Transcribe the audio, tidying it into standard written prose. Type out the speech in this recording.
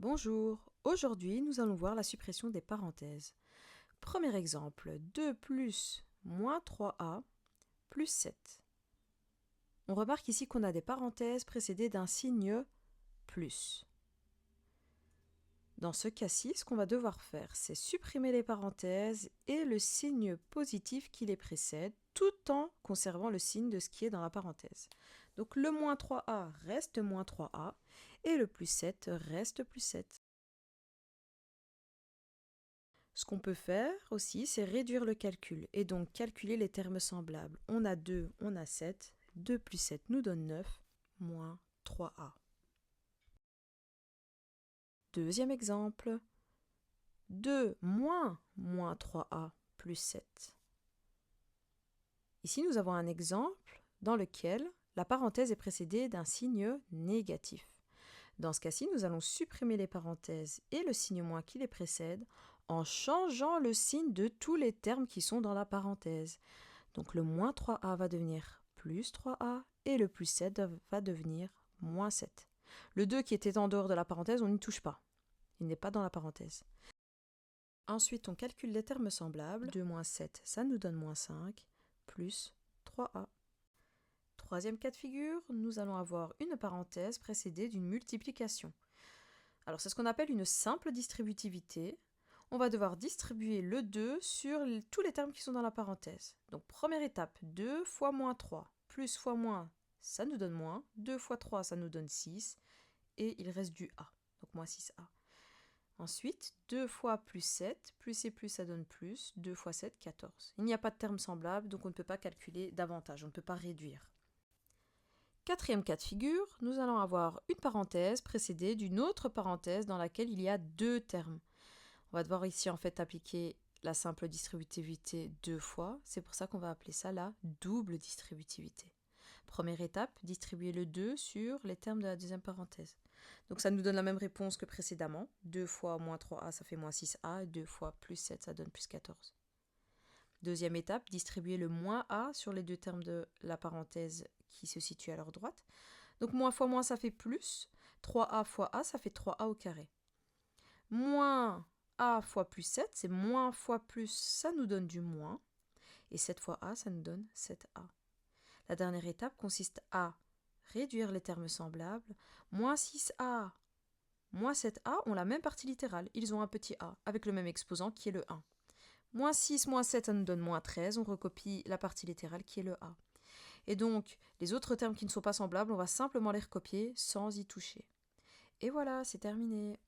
Bonjour, aujourd'hui nous allons voir la suppression des parenthèses. Premier exemple, 2 plus moins 3a plus 7. On remarque ici qu'on a des parenthèses précédées d'un signe plus. Dans ce cas-ci, ce qu'on va devoir faire, c'est supprimer les parenthèses et le signe positif qui les précède, tout en conservant le signe de ce qui est dans la parenthèse. Donc le moins 3a reste moins 3a et le plus 7 reste plus 7. Ce qu'on peut faire aussi, c'est réduire le calcul et donc calculer les termes semblables. On a 2, on a 7. 2 plus 7 nous donne 9, moins 3a. Deuxième exemple, 2 moins 3a plus 7. Ici, nous avons un exemple dans lequel la parenthèse est précédée d'un signe négatif. Dans ce cas-ci, nous allons supprimer les parenthèses et le signe moins qui les précède en changeant le signe de tous les termes qui sont dans la parenthèse. Donc le moins 3a va devenir plus 3a et le plus 7 va devenir moins 7. Le 2 qui était en dehors de la parenthèse, on n'y touche pas. Il n'est pas dans la parenthèse. Ensuite, on calcule les termes semblables. 2 moins 7, ça nous donne moins 5, plus 3a. Troisième cas de figure, nous allons avoir une parenthèse précédée d'une multiplication. Alors c'est ce qu'on appelle une simple distributivité. On va devoir distribuer le 2 sur tous les termes qui sont dans la parenthèse. Donc première étape, 2 fois moins 3, plus fois moins, ça nous donne moins, 2 fois 3, ça nous donne 6, et il reste du a, donc moins 6a. Ensuite, 2 fois plus 7, plus et plus ça donne plus, 2 fois 7, 14. Il n'y a pas de terme semblable, donc on ne peut pas calculer davantage, on ne peut pas réduire. Quatrième cas de figure, nous allons avoir une parenthèse précédée d'une autre parenthèse dans laquelle il y a deux termes. On va devoir ici en fait appliquer la simple distributivité deux fois, c'est pour ça qu'on va appeler ça la double distributivité. Première étape, distribuer le 2 sur les termes de la deuxième parenthèse. Donc ça nous donne la même réponse que précédemment, 2 fois moins 3a ça fait moins 6a, et 2 fois plus 7 ça donne plus 14. Deuxième étape, distribuer le moins a sur les deux termes de la parenthèse qui se situent à leur droite. Donc moins fois moins ça fait plus, 3a fois a ça fait 3a au carré. Moins a fois plus 7, c'est moins fois plus, ça nous donne du moins. Et 7 fois a, ça nous donne 7a. La dernière étape consiste à réduire les termes semblables. Moins 6a, moins 7a ont la même partie littérale. Ils ont un petit a, avec le même exposant qui est le 1. Moins 6, moins 7, ça nous donne moins 13. On recopie la partie littérale qui est le a. Et donc, les autres termes qui ne sont pas semblables, on va simplement les recopier sans y toucher. Et voilà, c'est terminé.